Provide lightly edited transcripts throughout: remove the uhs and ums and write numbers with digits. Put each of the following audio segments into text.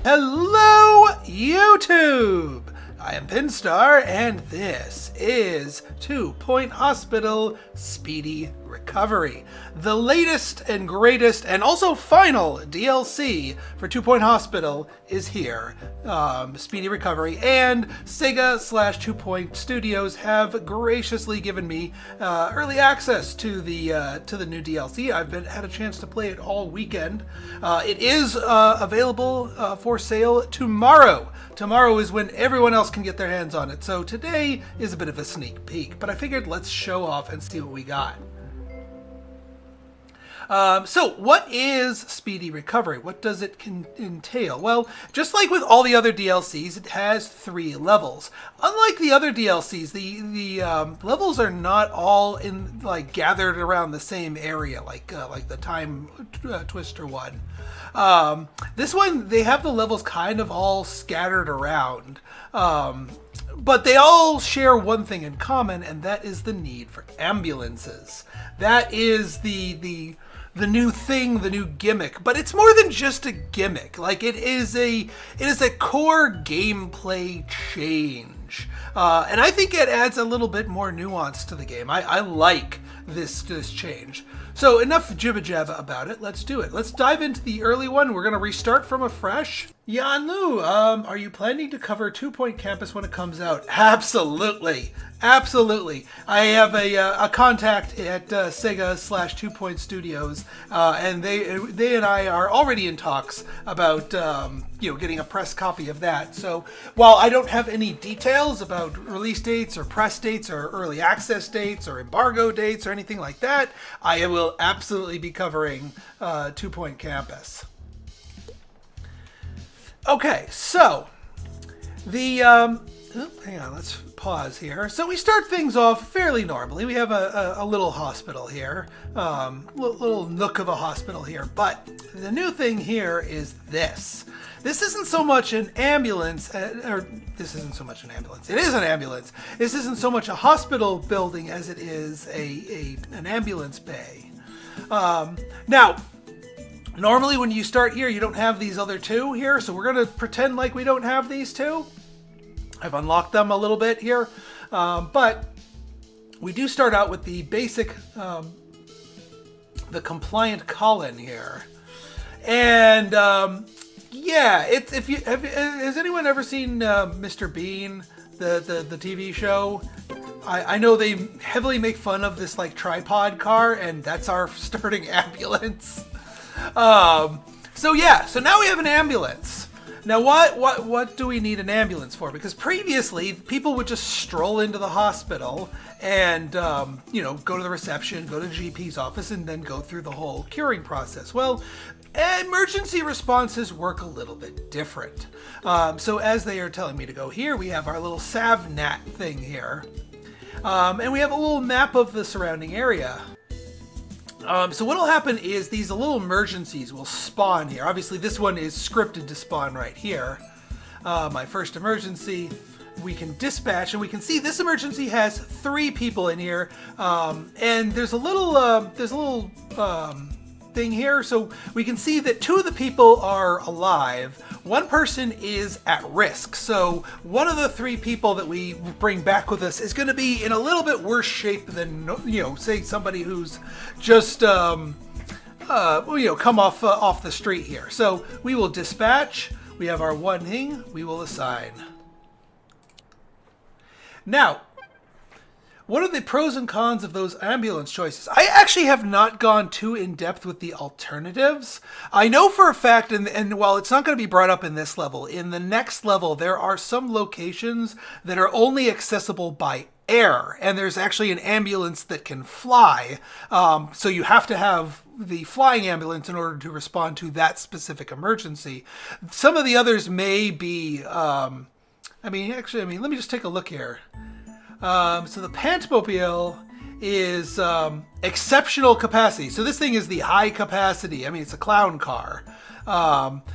Hello, YouTube! I am Pinstar, and this is 2 Point Hospital Speedy Recovery, the latest and greatest and also final DLC for 2 Point Hospital is here. Speedy Recovery and Sega/2 Point Studios have graciously given me early access to the new DLC. I've had a chance to play it all weekend. It is available for sale tomorrow. Tomorrow is when everyone else can get their hands on it. So today is a bit of a sneak peek, but I figured let's show off and see what we got. So what is Speedy Recovery? What does it entail? Well, just like with all the other DLCs, it has 3 levels. Unlike the other DLCs, the levels are not all gathered around the same area, like the Time Twister one. This one, they have the levels kind of all scattered around. But they all share one thing in common, and that is the need for ambulances. That is the new thing, the new gimmick, but it's more than just a gimmick. Like it is a core gameplay change, and I think it adds a little bit more nuance to the game. I like this change. So enough jibba jabba about it. Let's do it. Let's dive into the early one. We're gonna restart from afresh. Yanu, are you planning to cover 2 Point Campus when it comes out? Absolutely. Absolutely. I have a contact at Sega/2 Point Studios, and they and I are already in talks about getting a press copy of that. So while I don't have any details about release dates or press dates or early access dates or embargo dates or anything like that, I will absolutely be covering 2 Point Campus. Okay, so the hang on, let's pause here. So we start things off fairly normally. We have a little hospital here, little nook of a hospital here. But the new thing here is this. This isn't so much an ambulance, this isn't so much an ambulance. It is an ambulance. This isn't so much a hospital building as it is an ambulance bay. Now, normally when you start here, you don't have these other 2 here, so we're going to pretend like we don't have these 2. I've unlocked them a little bit here, but we do start out with the basic, the compliant Colin here. And yeah, has anyone ever seen Mr. Bean, the TV show? I know they heavily make fun of this tripod car, and that's our starting ambulance. So yeah, so now we have an ambulance. Now what do we need an ambulance for? Because previously people would just stroll into the hospital and go to the reception, go to the GP's office, and then go through the whole curing process. Well, emergency responses work a little bit different. So as they are telling me to go here, we have our little SavNat thing here. And we have a little map of the surrounding area. So what'll happen is these little emergencies will spawn here. Obviously this one is scripted to spawn right here. My first emergency, we can dispatch, and we can see this emergency has 3 people in here. And there's a little thing here, so we can see that 2 of the people are alive. 1 person is at risk, so one of the 3 people that we bring back with us is going to be in a little bit worse shape than, say somebody who's just come off the street here. So we will dispatch. We have our 1 thing. We will assign. Now, what are the pros and cons of those ambulance choices? I actually have not gone too in-depth with the alternatives. I know for a fact, and while it's not going to be brought up in this level, in the next level there are some locations that are only accessible by air, and there's actually an ambulance that can fly. So you have to have the flying ambulance in order to respond to that specific emergency. Some of the others may be, let me just take a look here. So the Pantmobile is exceptional capacity. So this thing is the high capacity. I mean, it's a clown car.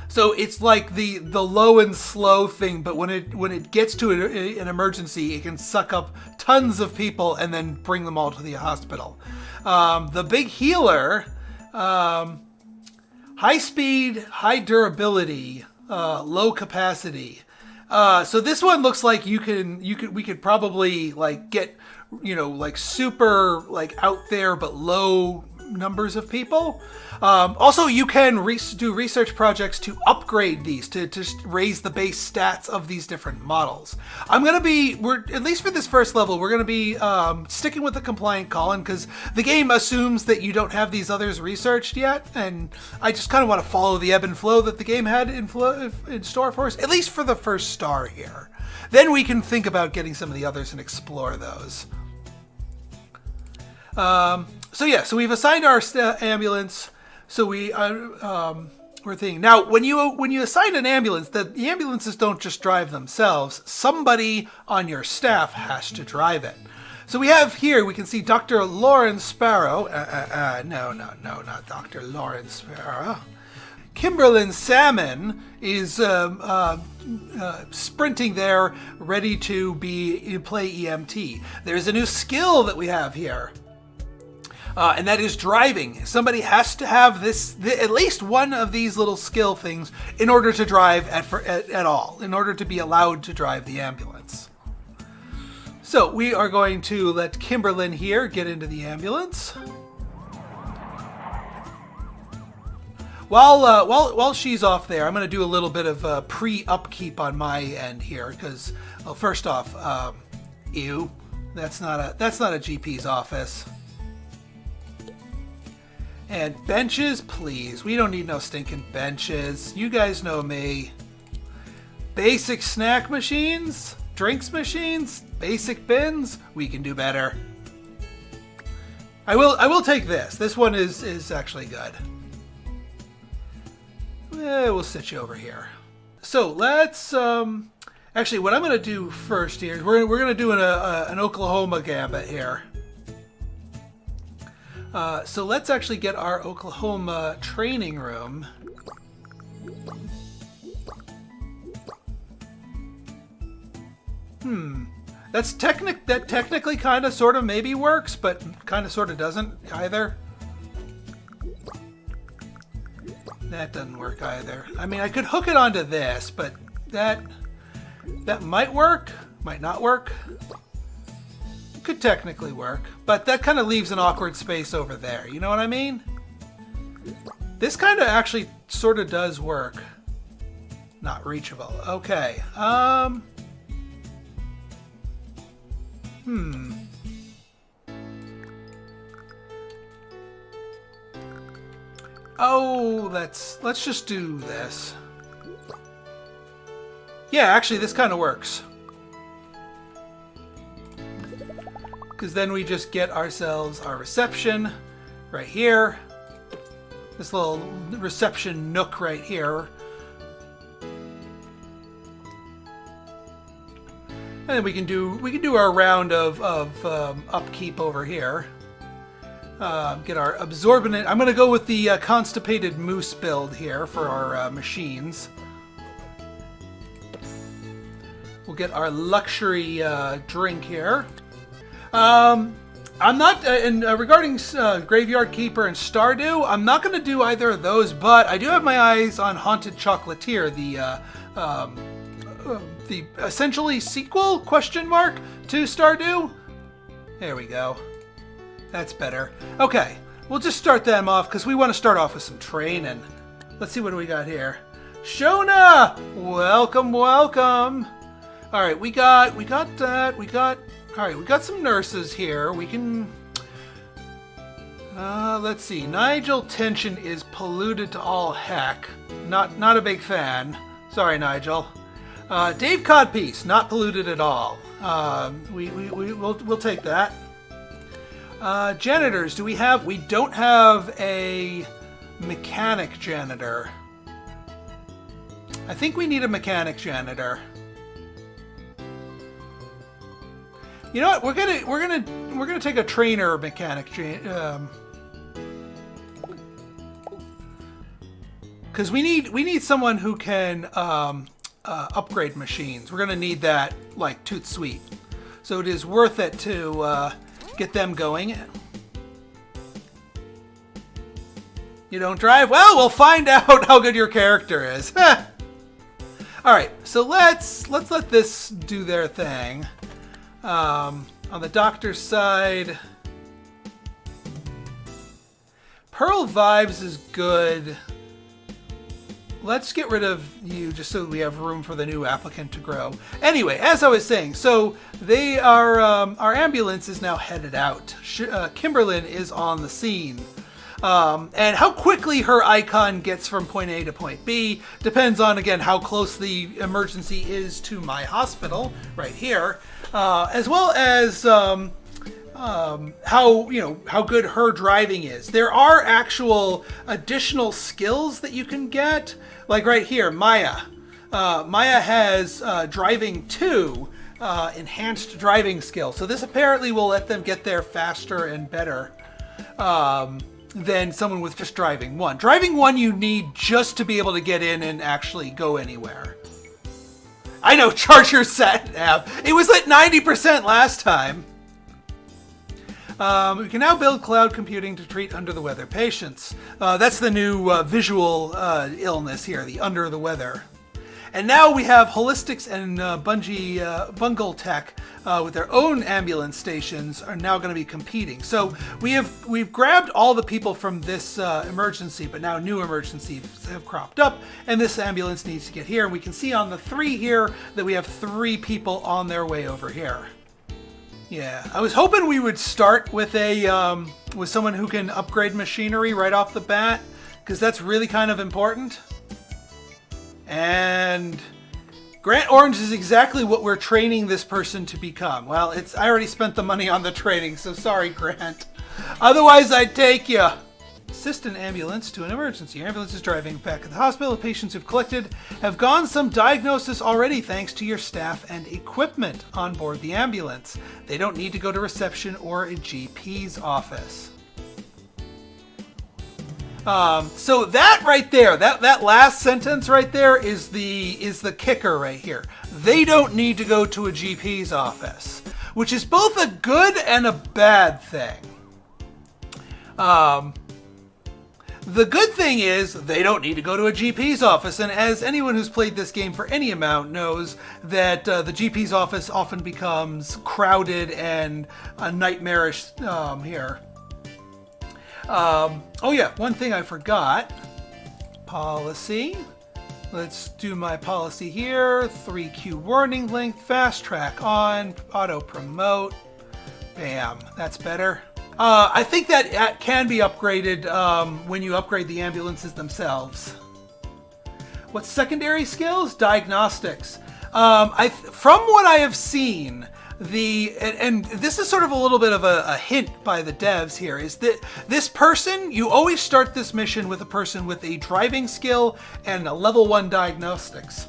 So it's like the low and slow thing, but when it gets to an emergency, it can suck up tons of people and then bring them all to the hospital. The big healer, high speed, high durability, low capacity. So this one looks like we could probably like get, like super like out there but low numbers of people. Also, you can do research projects to upgrade these to just raise the base stats of these different models. We're at least for this first level, we're gonna be sticking with the compliant Colin because the game assumes that you don't have these others researched yet, and I just kind of want to follow the ebb and flow that the game had in store for us, at least for the first star here. Then we can think about getting some of the others and explore those. So we've assigned our ambulance. So we're thinking now when you assign an ambulance, the ambulances don't just drive themselves. Somebody on your staff has to drive it. So we can see Dr. Lauren Sparrow. No, not Dr. Lauren Sparrow. Kimberlyn Salmon is sprinting there, ready to play EMT. There's a new skill that we have here. And that is driving. Somebody has to have at least one of these little skill things in order to drive at all, in order to be allowed to drive the ambulance. So we are going to let Kimberlyn here get into the ambulance. While she's off there, I'm going to do a little bit of pre-upkeep on my end here because, well, first off, ew, that's not a GP's office. And benches, please. We don't need no stinking benches. You guys know me. Basic snack machines, drinks machines, basic bins. We can do better. I will take this. This one is actually good. We'll sit you over here. So let's actually what I'm going to do first here is we're going to do an Oklahoma gambit here. So let's actually get our Oklahoma training room. That technically kind of sort of maybe works, but kind of sort of doesn't either. That doesn't work either. I mean, I could hook it onto this, but that might work, might not work. Could technically work, but that kind of leaves an awkward space over there. You know what I mean? This kind of actually sort of does work. Not reachable. Okay. Oh, let's just do this. Yeah, actually, this kind of works. Because then we just get ourselves our reception right here. This little reception nook right here. And then we can do our round of upkeep over here. Get our absorbent. I'm going to go with the constipated moose build here for our machines. We'll get our luxury drink here. I'm not, regarding Graveyard Keeper and Stardew, I'm not going to do either of those, but I do have my eyes on Haunted Chocolatier, the essentially sequel, ? To Stardew. There we go. That's better. Okay, we'll just start them off because we want to start off with some training. Let's see what we got here. Shona! Welcome, welcome. All right, we got that. All right, we got some nurses here. We can, let's see. Nigel Tension is polluted to all heck. Not a big fan. Sorry, Nigel. Dave Codpiece, not polluted at all. We'll take that. Janitors, do we have? We don't have a mechanic janitor. I think we need a mechanic janitor. You know what? We're gonna take a trainer mechanic, because we need someone who can upgrade machines. We're gonna need that like toot sweet. So it is worth it to get them going. You don't drive? Well, we'll find out how good your character is. All right, so let's let this do their thing. On the doctor's side, Pearl Vibes is good. Let's get rid of you just so we have room for the new applicant to grow. Anyway, as I was saying, so they are, our ambulance is now headed out. Kimberlyn is on the scene. And how quickly her icon gets from point A to point B depends on, again, how close the emergency is to my hospital right here, as well as how good her driving is. There are actual additional skills that you can get, like right here, Maya. Maya has driving 2, enhanced driving skill. So this apparently will let them get there faster and better than someone with just driving 1. Driving 1 you need just to be able to get in and actually go anywhere. I know, charge your sat nav. It was at 90% last time. We can now build cloud computing to treat under-the-weather patients. That's the new visual illness here, the under-the-weather. And now we have Holistics and Bungle Tech with their own ambulance stations are now going to be competing. So we've grabbed all the people from this emergency, but now new emergencies have cropped up, and this ambulance needs to get here. And we can see on the 3 here that we have 3 people on their way over here. Yeah, I was hoping we would start with with someone who can upgrade machinery right off the bat, because that's really kind of important. And Grant Orange is exactly what we're training this person to become. Well, I already spent the money on the training, so sorry, Grant. Otherwise, I'd take you. Assist an ambulance to an emergency. Your ambulance is driving back at the hospital. The patients you've collected have gone some diagnosis already thanks to your staff and equipment on board the ambulance. They don't need to go to reception or a GP's office. So that right there, that last sentence right there is the kicker right here. They don't need to go to a GP's office, which is both a good and a bad thing. The good thing is they don't need to go to a GP's office, and as anyone who's played this game for any amount knows that the GP's office often becomes crowded and nightmarish here. Oh yeah, one thing I forgot. Policy. Let's do my policy here. 3Q warning length, fast track on, auto promote. Bam, that's better. I think that can be upgraded when you upgrade the ambulances themselves. What's secondary skills? Diagnostics. From what I have seen, and this is sort of a little bit of a hint by the devs here, is that this person, you always start this mission with a person with a driving skill and a level 1 diagnostics.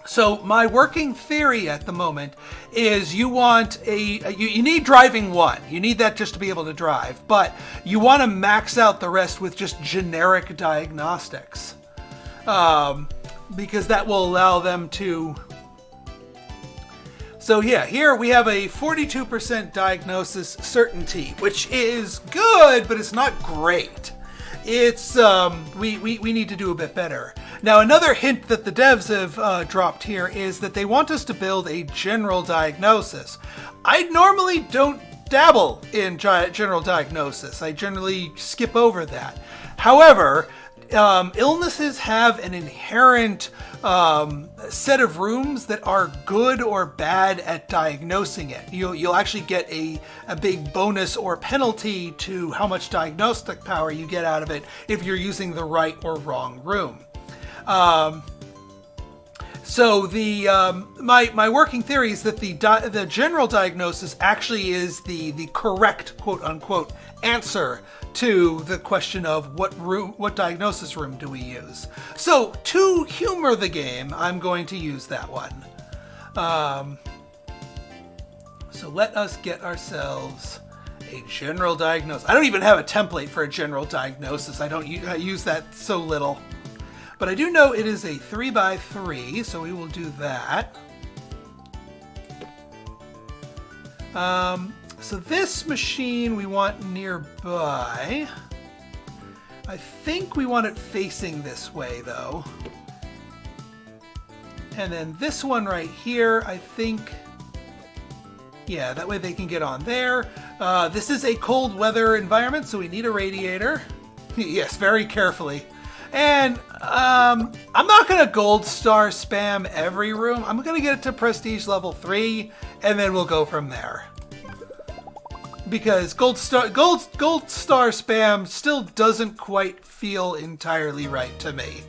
So my working theory at the moment is you want you need driving 1. You need that just to be able to drive, but you want to max out the rest with just generic diagnostics, because that will allow them to. So yeah, here we have a 42% diagnosis certainty, which is good, but it's not great. It's we need to do a bit better. Now, another hint that the devs have dropped here is that they want us to build a general diagnosis. I normally don't dabble in general diagnosis. I generally skip over that. However, illnesses have an inherent set of rooms that are good or bad at diagnosing it. You'll actually get a big bonus or penalty to how much diagnostic power you get out of it if you're using the right or wrong room. So my working theory is that the general diagnosis actually is the correct quote unquote answer to the question of what diagnosis room do we use. So to humor the game, I'm going to use that one. So let us get ourselves a general diagnosis. I don't even have a template for a general diagnosis. I use that so little. But I do know it is a 3x3, so we will do that. So this machine we want nearby. I think we want it facing this way, though. And then this one right here, I think, yeah, that way they can get on there. This is a cold weather environment, so we need a radiator. Yes, very carefully. And I'm not going to gold star spam every room. I'm going to get it to prestige level 3, and then we'll go from there. Because gold star spam still doesn't quite feel entirely right to me.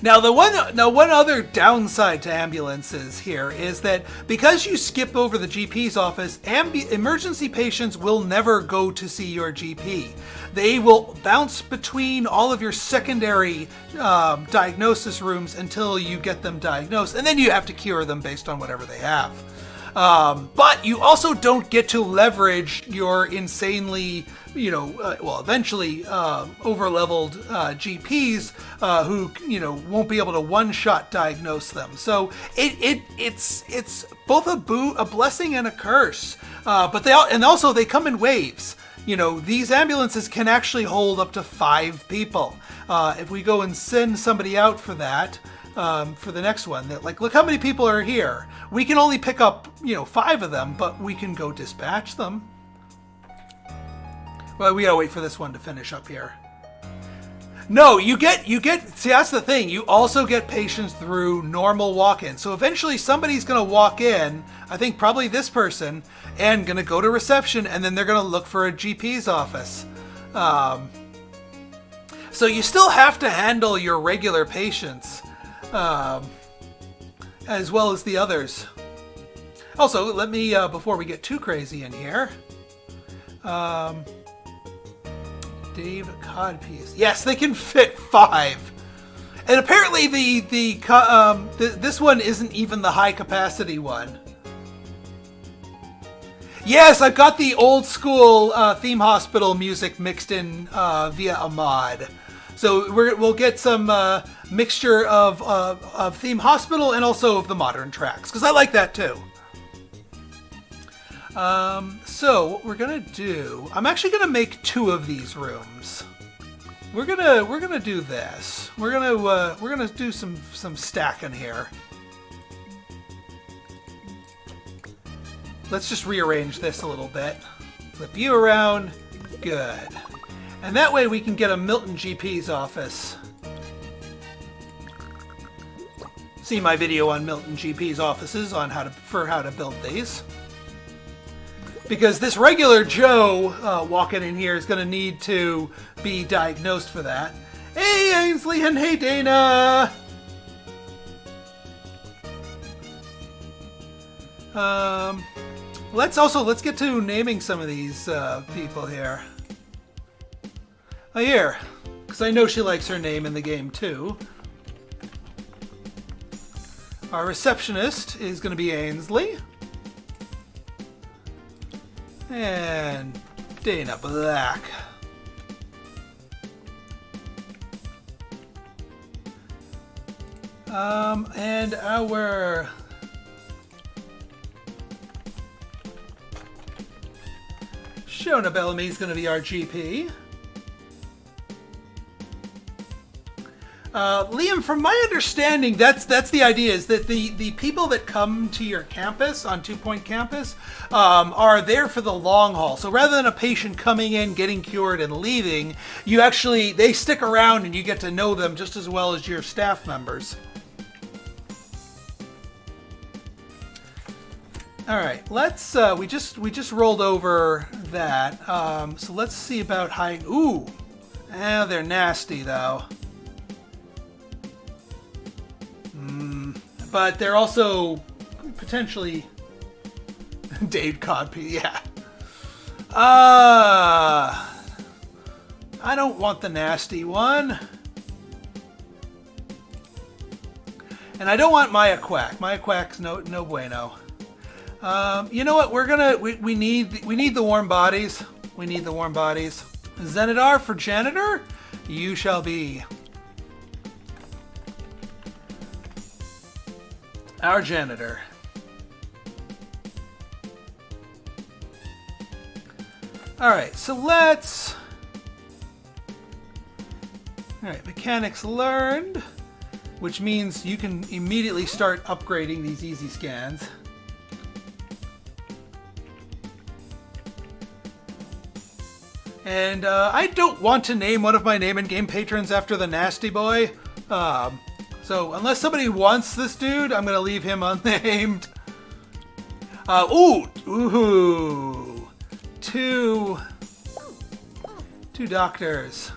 Now, one other downside to ambulances here is that because you skip over the GP's office, emergency patients will never go to see your GP. They will bounce between all of your secondary diagnosis rooms until you get them diagnosed, and then you have to cure them based on whatever they have. But you also don't get to leverage your insanely, eventually over-leveled GPs who, won't be able to one-shot diagnose them. So it's both a blessing and a curse. But they come in waves. These ambulances can actually hold up to 5 people. If we go and send somebody out for that, for the next one, look how many people are here. We can only pick up, 5 of them, but we can go dispatch them. Well, we gotta wait for this one to finish up here. No, you get, see, that's the thing. You also get patients through normal walk-in. So eventually somebody's gonna walk in, I think probably this person, and gonna go to reception, and then they're gonna look for a GP's office. So you still have to handle your regular patients. As well as the others. Also, let me, before we get too crazy in here, Dave Codpiece. Yes, they can fit 5. And apparently this one isn't even the high capacity one. Yes, I've got the old school theme hospital music mixed in via a mod. So we'll get some mixture of theme hospital and also of the modern tracks, because I like that too. So what we're gonna do, I'm actually gonna make 2 of these rooms. We're gonna do this. We're gonna do some stacking here. Let's just rearrange this a little bit. Flip you around. Good. And that way we can get a Milton GP's office. See my video on Milton GP's offices on how to build these. Because this regular Joe walking in here is going to need to be diagnosed for that. Hey Ainsley and hey Dana! Let's get to naming some of these people here. Oh, here, because I know she likes her name in the game too. Our receptionist is going to be Ainsley. And Dana Black. And our Shona Bellamy is going to be our GP. Liam, from my understanding, that's the idea, is that the people that come to your campus, on 2 Point campus, are there for the long haul. So rather than a patient coming in, getting cured, and leaving, they stick around and you get to know them just as well as your staff members. All right, let's, we just rolled over that. So let's see about high, ooh, they're nasty though. But they're also potentially Dave Codpiece, yeah. I don't want the nasty one. And I don't want Maya Quack. Maya Quack's no bueno. You know what? We need the warm bodies. We need the warm bodies. Zenidar for janitor, you shall be. Our janitor. Alright, so let's... Alright, mechanics learned. which means you can immediately start upgrading these easy scans. And I don't want to name one of my name and game patrons after the Nasty Boy. So unless somebody wants this dude, I'm going to leave him unnamed. Ooh, two doctors.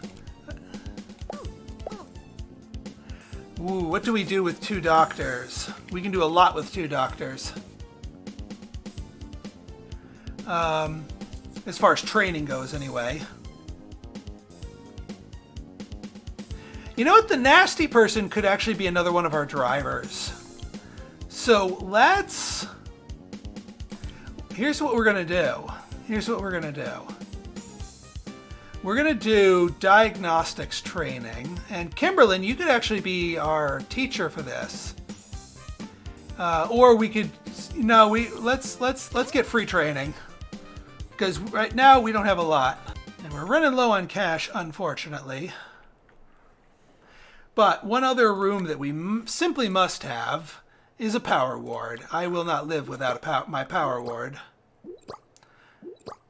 Ooh, what do we do with 2 doctors? We can do a lot with 2 doctors. As far as training goes, anyway. You know what? The nasty person could actually be another one of our drivers. So let's... Here's what we're going to do. We're going to do diagnostics training. And Kimberlyn, you could actually be our teacher for this. Or we could... No, let's get free training. Because right now we don't have a lot. And we're running low on cash, unfortunately. But one other room that we simply must have is a power ward. I will not live without my power ward.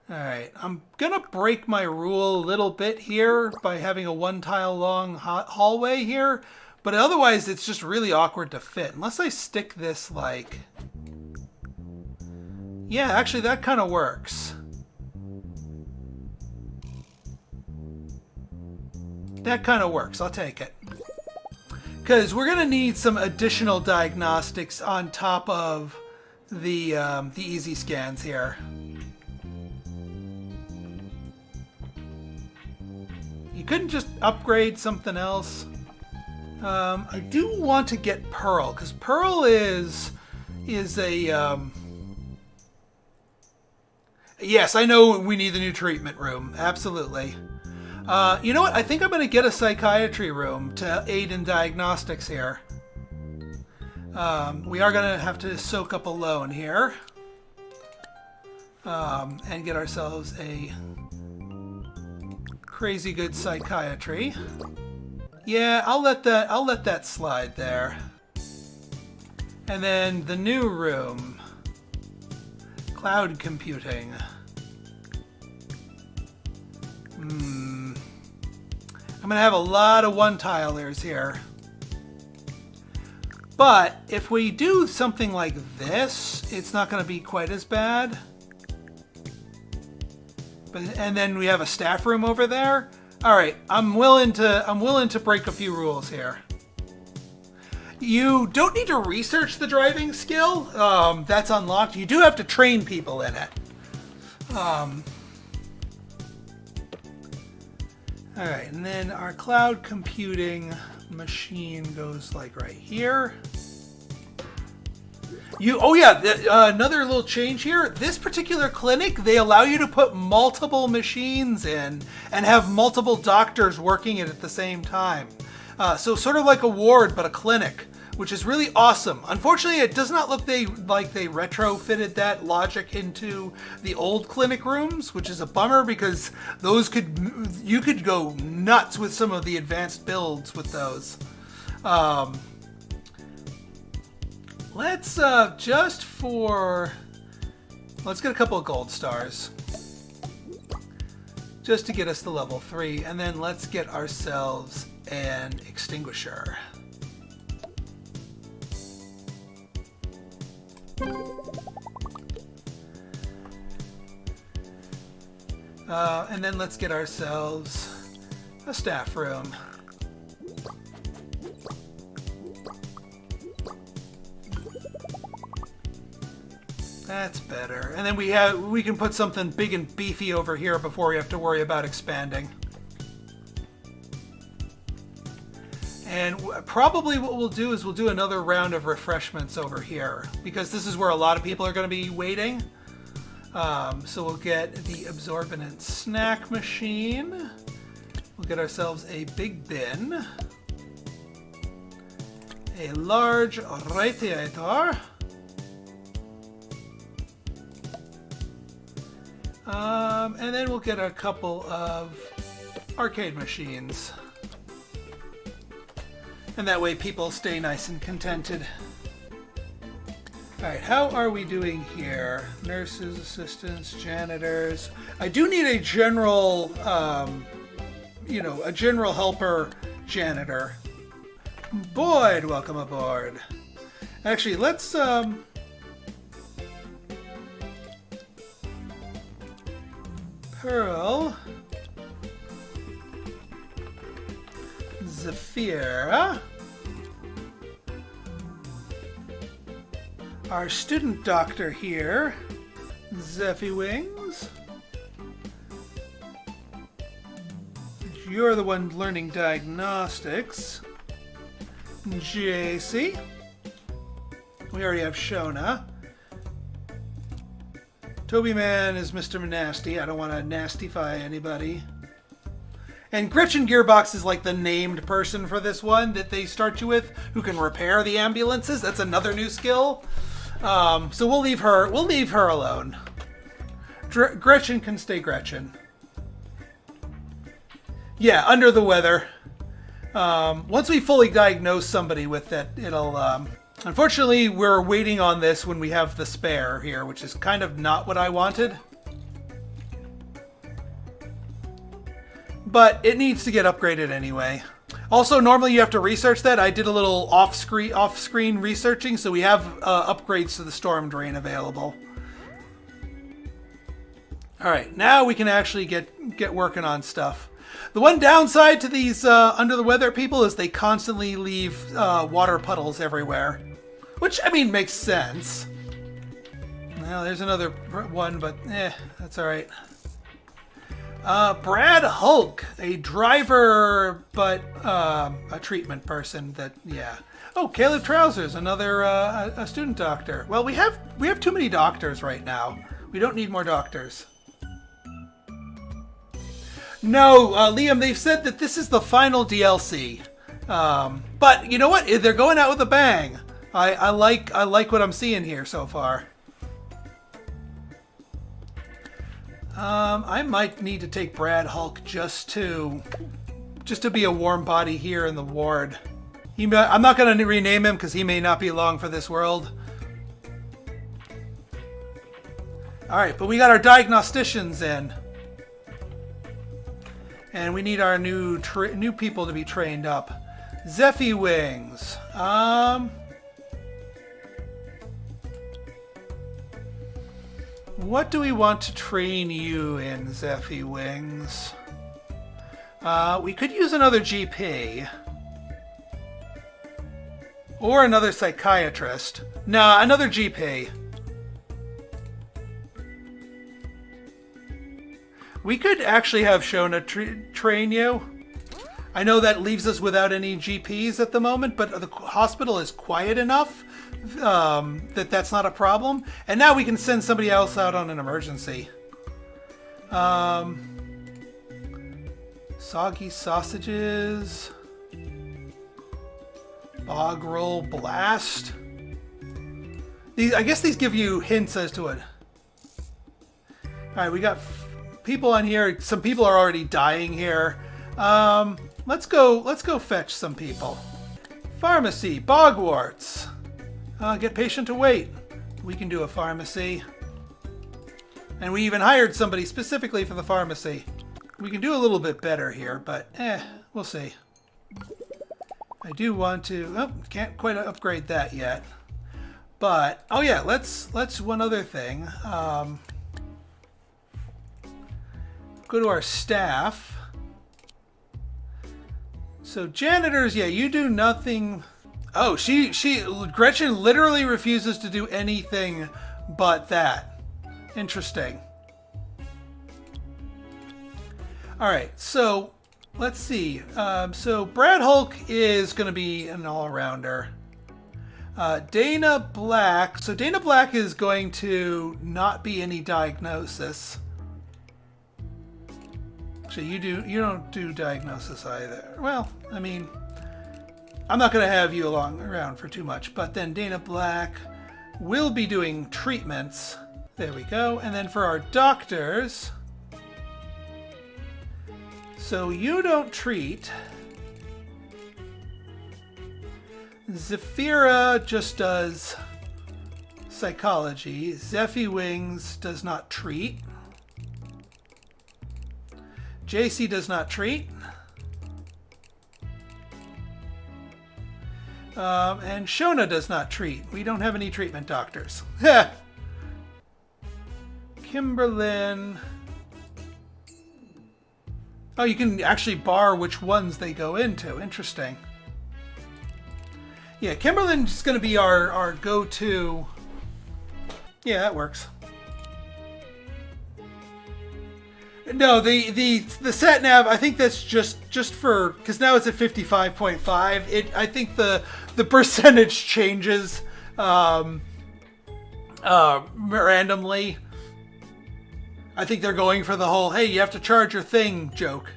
Alright, I'm going to break my rule a little bit here by having a 1-tile long hallway here. But otherwise it's just really awkward to fit. Unless I stick this like... Yeah, actually that kind of works. That kind of works. I'll take it. Because we're going to need some additional diagnostics on top of the easy scans here. You couldn't just upgrade something else. I do want to get Pearl, because Pearl is a... Yes, I know we need the new treatment room. Absolutely. You know what? I think I'm going to get a psychiatry room to aid in diagnostics here. We are going to have to soak up a loan here. And get ourselves a crazy good psychiatry. Yeah, I'll let that slide there. And then the new room. Cloud computing. I'm going to have a lot of 1-tilers here. But if we do something like this, it's not going to be quite as bad. And then we have a staff room over there. All right, I'm willing to break a few rules here. You don't need to research the driving skill. That's unlocked. You do have to train people in it. All right, and then our cloud computing machine goes like right here. Oh yeah, another little change here. This particular clinic, they allow you to put multiple machines in and have multiple doctors working it at the same time. So sort of like a ward, but a clinic, which is really awesome. Unfortunately, it does not look like they retrofitted that logic into the old clinic rooms, which is a bummer because you could go nuts with some of the advanced builds with those. Let's let's get a couple of gold stars just to get us to level 3, and then let's get ourselves an extinguisher. And then let's get ourselves a staff room. That's better. And then we can put something big and beefy over here before we have to worry about expanding. And probably what we'll do is we'll do another round of refreshments over here, because this is where a lot of people are going to be waiting. So we'll get the absorbent snack machine. We'll get ourselves a big bin. A large radiator. And then we'll get a couple of arcade machines. And that way people stay nice and contented. Alright, how are we doing here? Nurses, assistants, janitors. I do need a general, a general helper janitor. Boyd, welcome aboard. Actually, let's, Pearl. Zafira. Our student doctor here, Zeffy Wings. You're the one learning diagnostics. JC. We already have Shona. Toby Man is Mr. Nasty. I don't want to nastify anybody. And Gretchen Gearbox is like the named person for this one that they start you with, who can repair the ambulances. That's another new skill. So we'll leave her alone. Gretchen can stay Gretchen. Yeah, under the weather. Once we fully diagnose somebody with it, it'll... Unfortunately, we're waiting on this when we have the spare here, which is kind of not what I wanted. But it needs to get upgraded anyway. Also, normally you have to research that. I did a little off-screen researching, so we have upgrades to the storm drain available. All right, now we can actually get working on stuff. The one downside to these under the weather people is they constantly leave water puddles everywhere, which I mean makes sense. Well, there's another one, but that's all right. Brad Hulk, a driver, but a treatment person. That Oh, Caleb Trousers, another a student doctor. Well, we have too many doctors right now. We don't need more doctors. No, Liam, they've said that this is the final DLC. But you know what? They're going out with a bang. I like what I'm seeing here so far. I might need to take Brad Hulk just to be a warm body here in the ward. I'm not going to rename him because he may not be long for this world. All right, but we got our diagnosticians in, and we need our new people to be trained up. Zeffy Wings. What do we want to train you in, Zeffy Wings? We could use another GP. Or another psychiatrist. Nah, another GP. We could actually have Shona train you. I know that leaves us without any GPs at the moment, but the hospital is quiet enough that's not a problem. And now we can send somebody else out on an emergency. Soggy sausages. Bog roll blast. I guess these give you hints as to it. All right, we got people on here. Some people are already dying here. Let's go fetch some people. Pharmacy, bogwarts. Get patient to wait. We can do a pharmacy. And we even hired somebody specifically for the pharmacy. We can do a little bit better here, but we'll see. I do want to, can't quite upgrade that yet. But, oh yeah, let's one other thing. Go to our staff. So janitors, yeah, you do nothing. Oh, Gretchen literally refuses to do anything but that. Interesting. All right, so let's see. So Brad Hulk is going to be an all-arounder. Dana Black. So Dana Black is going to not be any diagnosis. Actually, you don't do diagnosis either. Well, I mean, I'm not going to have you around for too much. But then Dana Black will be doing treatments. There we go. And then for our doctors, so you don't treat. Zephyra just does psychology. Zeffy Wings does not treat. JC does not treat. And Shona does not treat. We don't have any treatment doctors. Kimberlyn. Oh, you can actually bar which ones they go into. Interesting. Yeah, Kimberlyn's going to be our go-to. Yeah, that works. No, the sat nav, I think that's just for, because now it's at 55.5. I think the percentage changes randomly. I think they're going for the whole, hey, you have to charge your thing joke.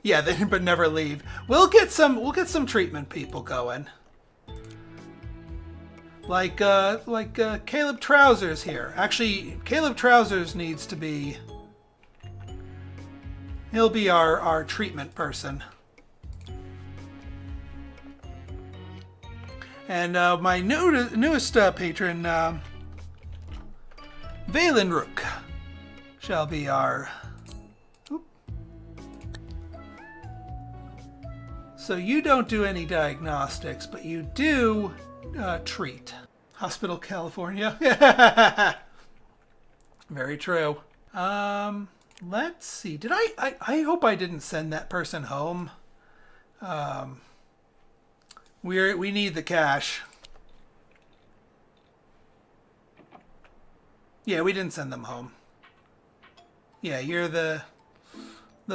Yeah, but never leave. We'll get some treatment people going. Like Caleb Trousers here. Actually, Caleb Trousers needs to be... He'll be our treatment person. And my newest patron, Valen Rook, shall be our... Oop. So you don't do any diagnostics, but you do... treat. Hospital, California. Very true. Let's see. Did I hope I didn't send that person home. We need the cash. Yeah, we didn't send them home. Yeah, you're the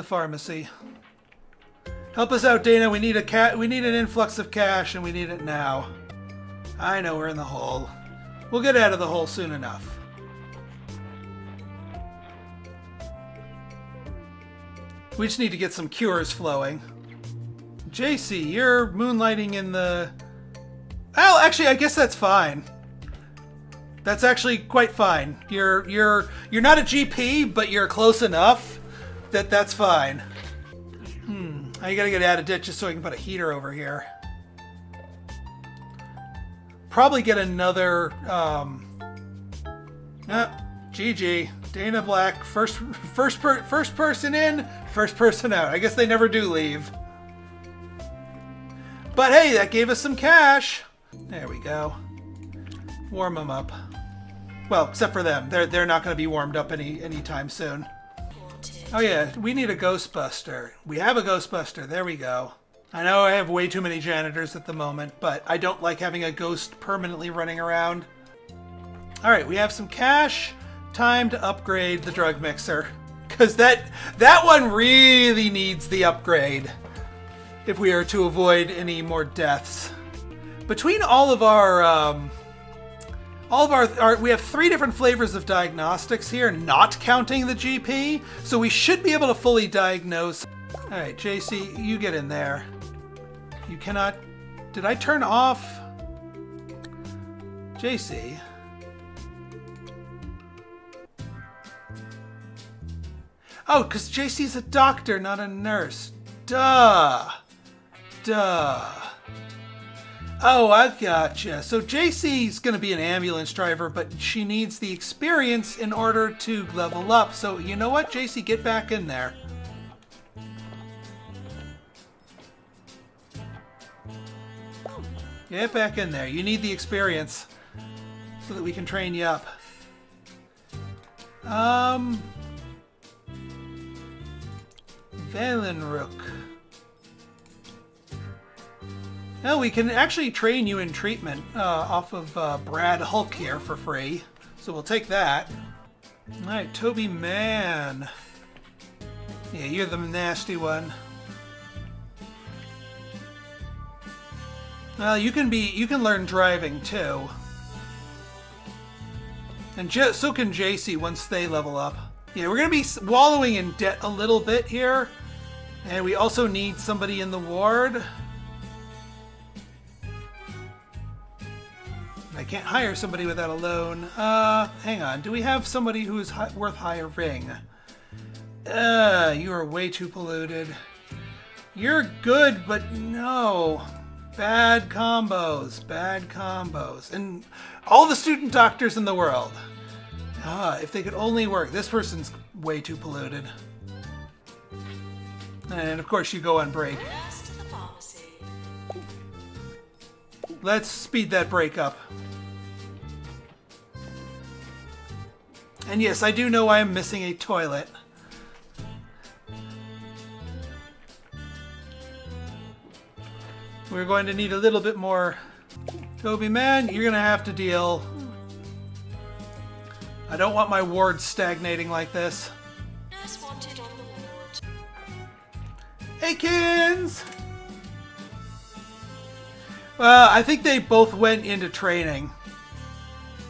pharmacy. Help us out, Dana. We need an influx of cash, and we need it now. I know we're in the hole. We'll get out of the hole soon enough. We just need to get some cures flowing. JC, you're moonlighting in the... Oh, actually, I guess that's fine. That's actually quite fine. You're not a GP, but you're close enough that that's fine. I gotta get out of ditch just so I can put a heater over here. Probably get another, GG. Dana Black, first person in, first person out. I guess they never do leave. But hey, that gave us some cash. There we go. Warm them up. Well, except for them. They're not going to be warmed up anytime soon. Oh yeah, we need a Ghostbuster. We have a Ghostbuster. There we go. I know I have way too many janitors at the moment, but I don't like having a ghost permanently running around. Alright, we have some cash. Time to upgrade the drug mixer. Because that one really needs the upgrade if we are to avoid any more deaths. Between all of our we have 3 different flavors of diagnostics here, not counting the GP, so we should be able to fully diagnose. Alright, JC, you get in there. You cannot... Did I turn off... JC? Oh, because JC's a doctor, not a nurse. Duh. Oh, I gotcha. So JC's going to be an ambulance driver, but she needs the experience in order to level up. So you know what, JC, get back in there. Get back in there. You need the experience so that we can train you up. Valenrook. No, we can actually train you in treatment off of Brad Hulk here for free. So we'll take that. Alright, Toby Man. Yeah, you're the nasty one. Well, you can learn driving too. And so can JC once they level up. Yeah, we're going to be wallowing in debt a little bit here. And we also need somebody in the ward. I can't hire somebody without a loan. Hang on. Do we have somebody who is worth hiring? You are way too polluted. You're good, but no. Bad combos. Bad combos. And all the student doctors in the world. If they could only work. This person's way too polluted. And of course you go on break. Let's speed that break up. And yes, I do know I am missing a toilet. We're going to need a little bit more. Toby, man, you're going to have to deal. I don't want my ward stagnating like this. Nurse wanted on the ward. Akins! Well, I think they both went into training.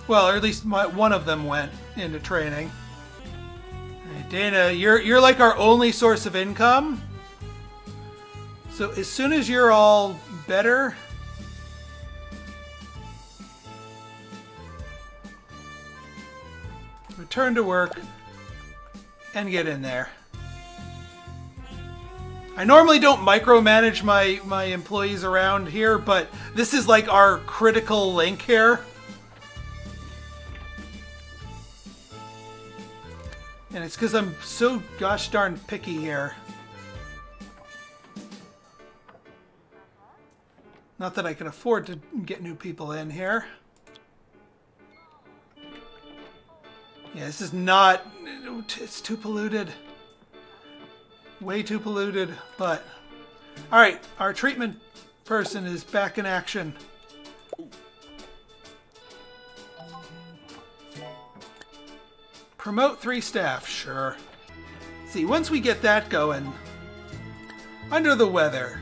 Well, or at least one of them went into training. Hey, Dana, you're like our only source of income. So as soon as you're all better, return to work and get in there. I normally don't micromanage my employees around here, but this is like our critical link here. And it's because I'm so gosh darn picky here. Not that I can afford to get new people in here. Yeah, this is not... It's too polluted. Way too polluted, but... Alright, our treatment person is back in action. Promote 3 staff, sure. See, once we get that going... Under the weather.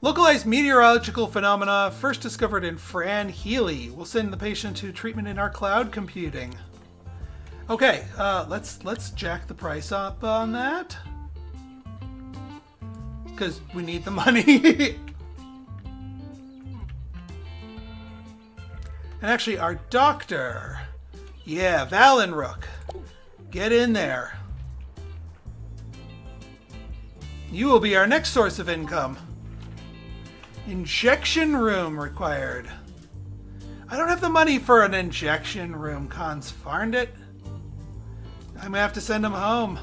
Localized meteorological phenomena first discovered in Fran Healy. We'll send the patient to treatment in our cloud computing. Okay, let's jack the price up on that. Because we need the money. And actually, our doctor. Yeah, Valenrook. Get in there. You will be our next source of income. Injection room required. I don't have the money for an injection room, cons farned it. I'm gonna have to send him home.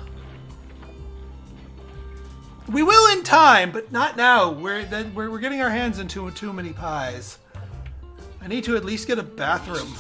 We will in time, but not now. We're getting our hands into too many pies. I need to at least get a bathroom.